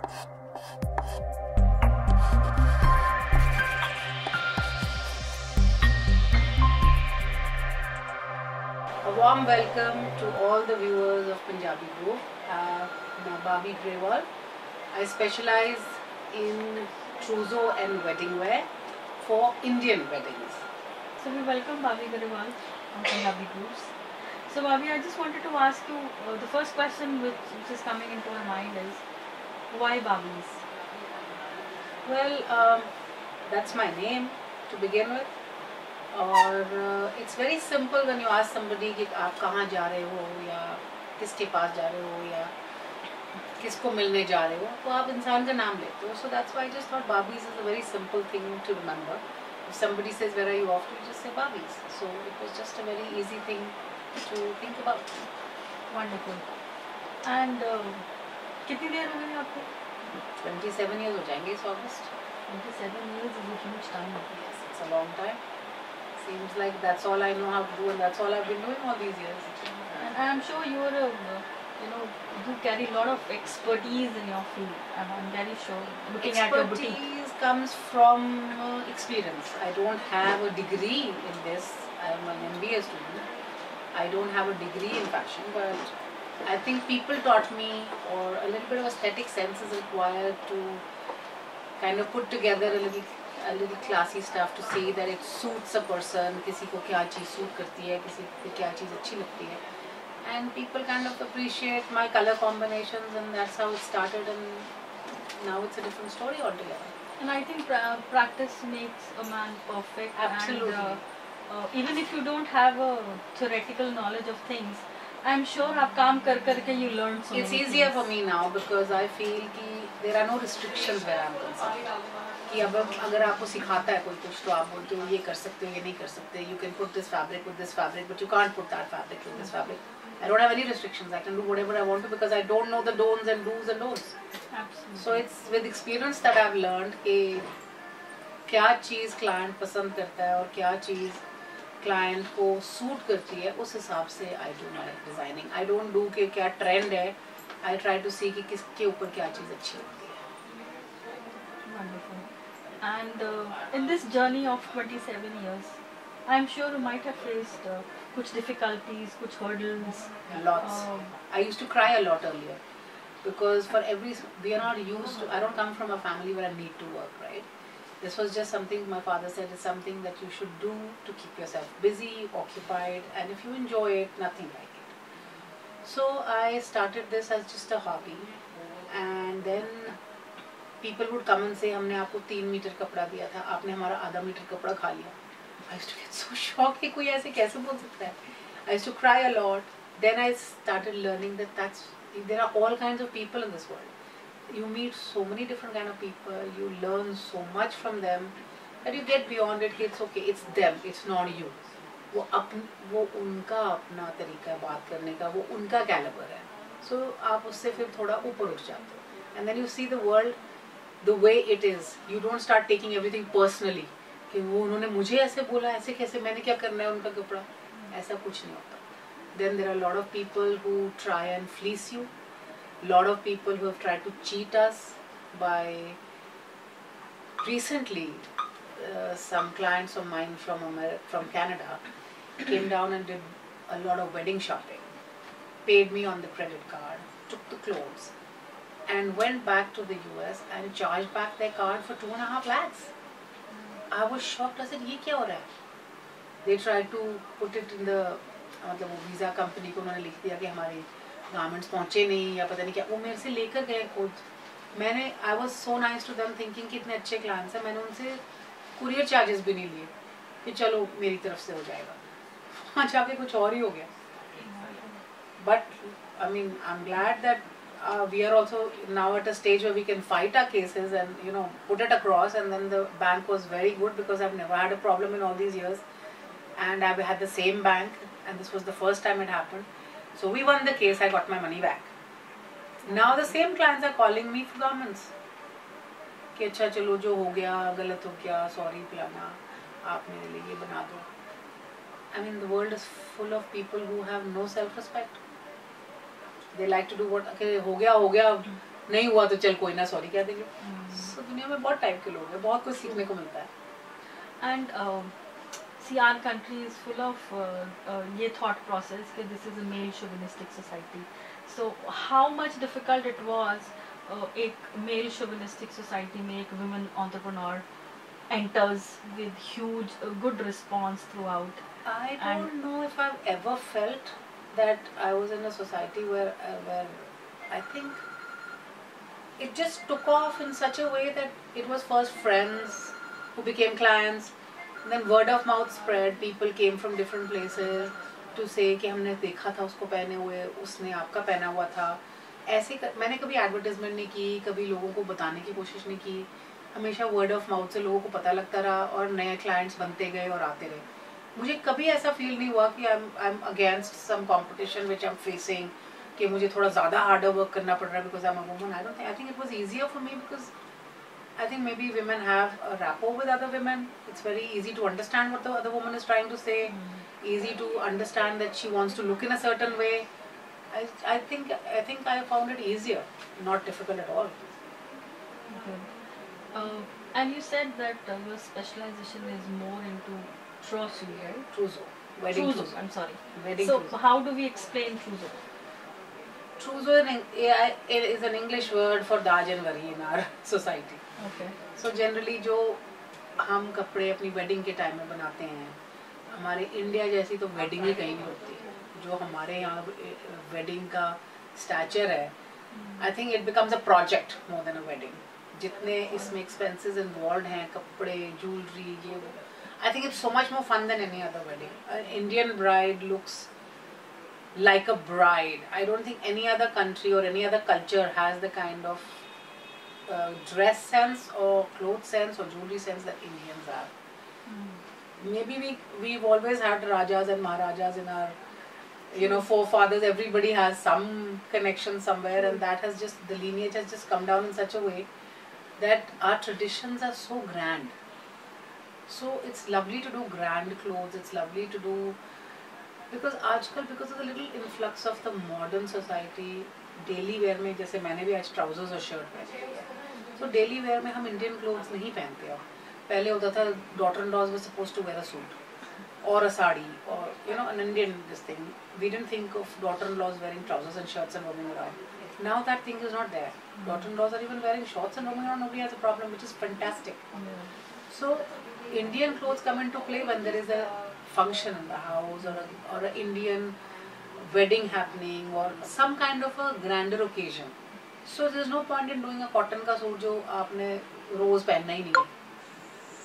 A warm welcome to all the viewers of Punjabi Group. I'm Bobby Grewal. I specialize in trousseau and wedding wear for Indian weddings. So we welcome Bobby Grewal on Punjabi Groups. So Bobby, I just wanted to ask you, the first question which is coming into our mind is, why Bobbies? Well, that's my name to begin with. और it's very simple when you ask somebody कि आप कहाँ जा रहे हो या किसके पास जा रहे हो या किसको मिलने जा रहे हो, तो आप इंसान का नाम लेते हो. So that's why I just thought Barbies is a very simple thing to remember. If somebody says where are you off to, you just say Barbies. So it was just a very easy thing to think about. Wonderful. And कितनी देर हो गई आपको? 27 years हो जाएंगे इस August. 27 years is a huge time. Yes, it's a long time. Seems like that's all I know how to do and that's all I've been doing all these years. And I'm sure you're you carry a lot of expertise in your field. I'm very sure. Looking at your boutique. Expertise comes from experience. I don't have a degree in this. I'm an MBA student. I don't have a degree in fashion, but I think people taught me, or a little bit of aesthetic sense is required to kind of put together a little classy stuff to say that it suits a person. किसी को क्या चीज़ suit करती है, किसी को क्या चीज़ अच्छी लगती है, and people kind of appreciate my color combinations, and that's how it started, and now it's a different story altogether. And I think practice makes a man perfect. Absolutely. And even if you don't have a theoretical knowledge of things, I'm sure आप काम कर के you learn so It's many easier things. for me now because I feel कि there are no restrictions where I'm concerned. कि अब अगर आपको सिखाता है कोई कुछ तो आप बोलते हो ये कर सकते हो ये नहीं कर सकते. You can put this fabric with this fabric, but you can't put that fabric with this fabric. I don't have any restrictions. I can do whatever I want to because I don't know the don'ts and do's and don'ts. Absolutely. So it's with experience that I've learned कि क्या चीज़ client पसंद करता है और क्या चीज़ client को suit करती है, उस हिसाब से I do my designing. I don't do कि क्या trend है. I try to see कि किसके ऊपर क्या चीज़ अच्छी लगती है. Wonderful. And in this journey of 27 years, I'm sure you might have faced कुछ difficulties, कुछ hurdles. Lots. I used to cry a lot earlier because we are not used to. I don't come from a family where I need to work, right? This was just something my father said is something that you should do to keep yourself busy, occupied, and if you enjoy it, nothing like it. So I started this as just a hobby, and then people would come and say, हमने आपको 3 metre कपड़ा दिया था, आपने हमारा आधा metre कपड़ा खा लिया. I used to get so shocked कि कोई ऐसे कैसे बोल सकता है. I used to cry a lot. Then I started learning that there are all kinds of people in this world. You meet so many different kind of people. You learn so much from them that you get beyond it. It's okay. It's them. It's not you. वो उनका अपना तरीका है बात करने का. वो उनका caliber है. So आप उससे फिर थोड़ा ऊपर उठ जाते हो. And then you see the world the way it is. You don't start taking everything personally. कि वो उन्होंने मुझे ऐसे बोला, ऐसे कैसे, मैंने क्या करना है उनका कपड़ा, ऐसा कुछ नहीं होता. Then there are a lot of people who try and fleece you. Lot of people who have tried to cheat us by. Recently, some clients of mine from Canada came down and did a lot of wedding shopping, paid me on the credit card, took the clothes, and went back to the US and charged back their card for 2.5 lakhs. I was shocked. I said, ये क्या हो रहा है? They tried to put it in the मतलब वो visa company को उन्होंने लिख दिया कि हमारे गारमेंट्स पहुँचे नहीं या पता नहीं क्या. वो मेरे से लेकर गए खुद. मैंने I was so nice to them thinking कि इतने अच्छे क्लाइंट्स हैं. मैंने उनसे कुरियर चार्जेस भी नहीं लिए कि चलो मेरी तरफ से हो जाएगा. वहाँ जाके कुछ और ही हो गया. But I mean I'm glad that we are also now at a stage where we can fight our cases and put it across, and then the bank was very good because I've never had a problem in all these years, and I've had the same bank, and this was the first time it happened. So we won the case. I got my money back. Now the same clients are calling me for garments कि अच्छा चलो जो हो गया गलत हो गया, sorry फलाना, आप मेरे लिए ये बना दो. I mean the world is full of people who have no self-respect. They like to do what, okay, हो गया नहीं हुआ तो चल कोई ना सॉरी कह देंगे. So दुनिया में बहुत टाइप के लोग हैं, बहुत कुछ सीखने को मिलता है. And see, our country is full of ये thought process that this is a male chauvinistic society. So how much difficult it was एक male chauvinistic society में एक women entrepreneur enters with huge good response throughout. I don't know if I've ever felt that I was in a society where I think it just took off in such a way that it was first friends who became clients, then word of mouth spread, people came from different places to say कि हमने देखा था उसको पहने हुए, उसने आपका पहना हुआ था. ऐसे मैंने कभी एडवर्टाइजमेंट नहीं की, कभी लोगों को बताने की कोशिश नहीं की, हमेशा वर्ड ऑफ माउथ से लोगों को पता लगता रहा और नए क्लाइंट्स बनते गए और आते रहे. मुझे कभी ऐसा फील नहीं हुआ कि I am against some competition which I am facing, कि मुझे थोड़ा ज़्यादा हार्डर वर्क करना पड़ रहा है because I am a woman. I don't think, I think it was easier for me because I think maybe women have a rapport with other women. It's very easy to understand what the other woman is trying to say. Easy to understand that she wants to look in a certain way. I think I found it easier, not difficult at all. Good. And you said that your specialization is more into trousseau, right? Trousseau, wedding Trousseau. trousseau. I'm sorry. Wedding So trousseau. how do we explain trousseau? Trousseau is an English word for दाज and worry in our society. Okay. So generally जो हम कपड़े अपनी wedding के time में बनाते हैं, हमारे इंडिया जैसी तो वेडिंग ही कहीं नहीं होती. जो हमारे यहाँ वेडिंग का स्टैचर है, I think it becomes a project more than a wedding. जितने इसमें एक्सपेंसेस इन्वॉल्व हैं, कपड़े, ज्वेलरी, ये वो, I think it's so much more fun than any other wedding. Indian bride looks like a bride. I don't think any other country or any other culture has the kind of dress sense or clothes sense or jewelry sense that Indians have. Maybe we've always had rajas and maharajas in our forefathers. Everybody has some connection somewhere, and that has just, the lineage has just come down in such a way that our traditions are so grand. So it's lovely to do grand clothes. It's lovely to do, because आजकल because of the little influx of the modern society, daily wear में, जैसे मैंने भी आज trousers और shirt पहने हैं, तो डेली वेयर में हम इंडियन क्लोथ्स नहीं पहनते. अब पहले होता था daughter in laws were supposed to wear a suit और अ साड़ी और an Indian this thing. We didn't think of daughter-in-laws wearing trousers and shirts and roaming around. Now that thing is not there. Daughter-in-laws are even wearing shorts and roaming around. Nobody has a problem, which is fantastic. So Indian clothes come into play when there is a function in the house or an Indian wedding happening or some kind of a grander occasion. So there's no point in doing a cotton का suit जो आपने रोज पहनना ही नहीं है,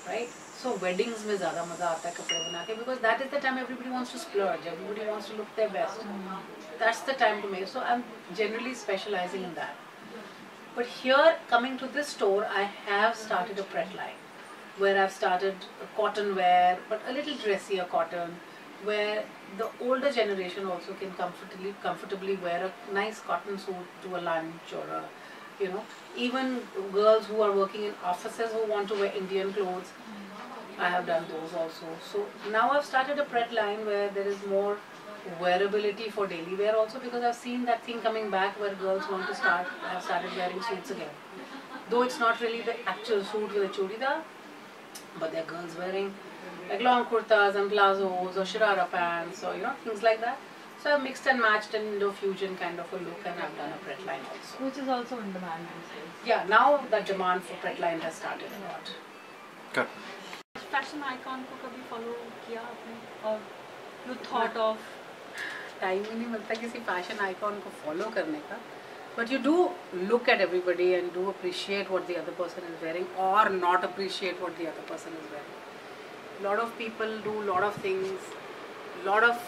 right? So weddings में ज़्यादा मज़ा आता है कपड़े बना के, because that is the time everybody wants to splurge, everybody wants to look their best. That's the time to make. So I'm generally specializing in that. But here, coming to this store, I have started a Pret line, where I've started cotton wear, but a little dressier cotton, where the older generation also can comfortably wear a nice cotton suit to a lunch, or even girls who are working in offices who want to wear Indian clothes. I have done those also. So now I've started a Pret line where there is more wearability for daily wear also, because I've seen that thing coming back where girls want to have started wearing suits again. Though it's not really the actual suit with a churidar, but there are girls wearing like long kurtas and plazos or sharara pants or things like that. So I've mixed and matched an Indo-fusion kind of a look, and I've done a Pret line also. Which is also in demand these days. Yeah, now the demand for Pret line has started a lot. Good. Fashion icon को कभी follow किया आपने, और you thought of? Time ही नहीं मिलता किसी fashion icon को follow करने का, but you do look at everybody and do appreciate what the other person is wearing, or not appreciate what the other person is wearing. Lot of people do lot of things. Lot of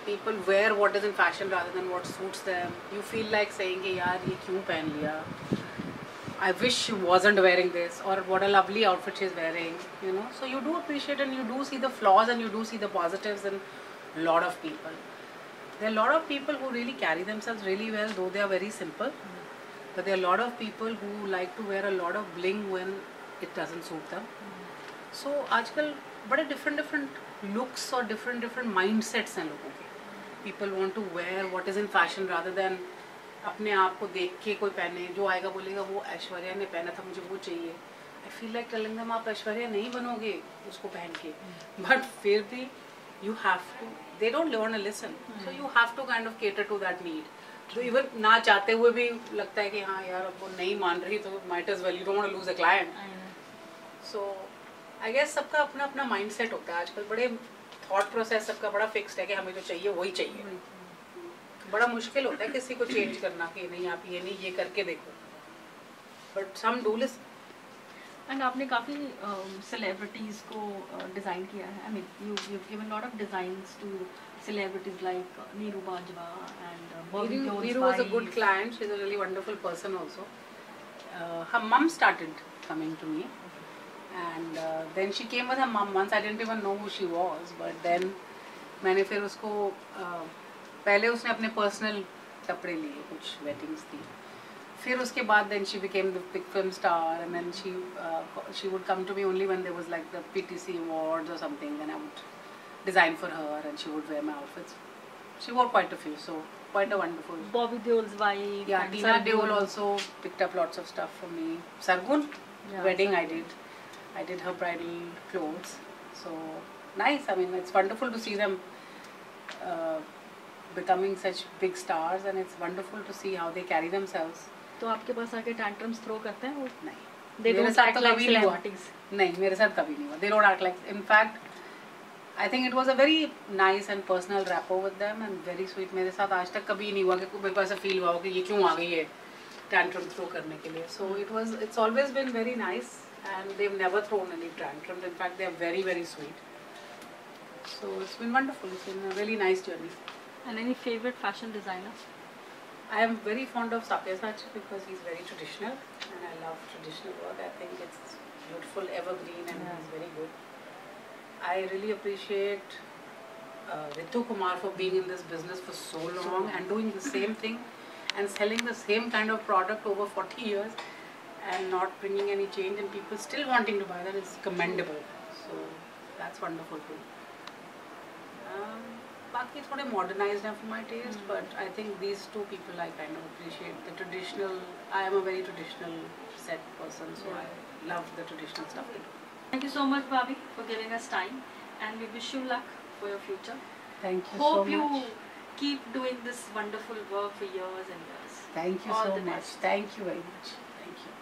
people wear what is in fashion rather than what suits them. You feel like saying कि यार ये क्यों पहन लिया? I wish she wasn't wearing this, or what a lovely outfit she's wearing. So you do appreciate, and you do see the flaws, and you do see the positives in a lot of people. There are a lot of people who really carry themselves really well, though they are very simple. But there are a lot of people who like to wear a lot of bling when it doesn't suit them. So आजकल बड़े different looks और different mindsets हैं लोगों के. People want to wear what is in fashion rather than अपने आप को देख के कोई पहने, जो आएगा बोलेगा वो ऐश्वर्या ने पहना था, मुझे वो चाहिए. I feel like telling them आप ऐश्वर्या नहीं बनोगे उसको पहन के, बट फिर भी you have to, they don't want to listen, so you have to kind of cater to that need. तो इवन ना चाहते हुए भी लगता है कि हाँ यार अब वो नहीं मान रही तो might as well, you don't want to lose a client. So I guess सबका अपना अपना mindset होता है आजकल, बड़े thought process सबका बड़ा fixed है कि हमें जो चाहिए वही चाहिए. बड़ा मुश्किल होता है किसी को change करना कि नहीं आप ये नहीं ये करके देखो, but some do listen. And आपने काफ़ी सेलिब्रिटीज़ को डिज़ाइन किया है. I mean you given lot of designs to celebrities like Neeru Bajwa and Bobby Deol's Neeru was a good client. She's a really wonderful person also. Her mum started coming to me, and then she came with her mum once. I didn't even know who she was, but then मैंने फिर उसको पहले उसने अपने personal कपड़े लिए, कुछ weddings थी. फिर उसके बाद then she became the big film star, and then she would come to me only when there was like the PTC awards or something. Then I would design for her, and she would wear my outfits. She wore quite a few, so quite a wonderful. Bobby Deol's wife. Yeah, Tina Deol also picked up lots of stuff for me. Sargun wedding Sargun. I did her bridal clothes. So nice. I mean, it's wonderful to see them becoming such big stars, and it's wonderful to see how they carry themselves. तो आपके पास आके tantrums throw करते हैं वो? नहीं. They don't act like कभी नहीं हुआ. celebrities. नहीं, मेरे साथ कभी नहीं हुआ. They don't act like. In fact, I think it was a very nice and personal rapport with them and very sweet. मेरे साथ आज तक कभी नहीं हुआ कि मेरे को ऐसा feel हुआ हो कि ये क्यों आ गई है tantrum throw करने के लिए. So it's always been very nice, and they've never thrown any tantrums. In fact, they are very very sweet. So it's been wonderful. It's been a really nice journey. And any favorite fashion designer? I am very fond of Sabyasachi because he's very traditional, and I love traditional work. I think it's beautiful, evergreen, and he's very good. I really appreciate Ritu Kumar for being in this business for so long and doing the same thing and selling the same kind of product over 40 years and not bringing any change, and people still wanting to buy that is commendable. So that's wonderful too. बाकी थोड़े modernized हैं for my taste, but I think these two people I kind of appreciate the traditional. I am a very traditional set person, so I love the traditional stuff they do. Thank you so much, Bobby, for giving us time, and we wish you luck for your future. Thank you Hope so much. you keep doing this wonderful work for years and years. Thank you All so the much. best. Thank you very much. Thank you.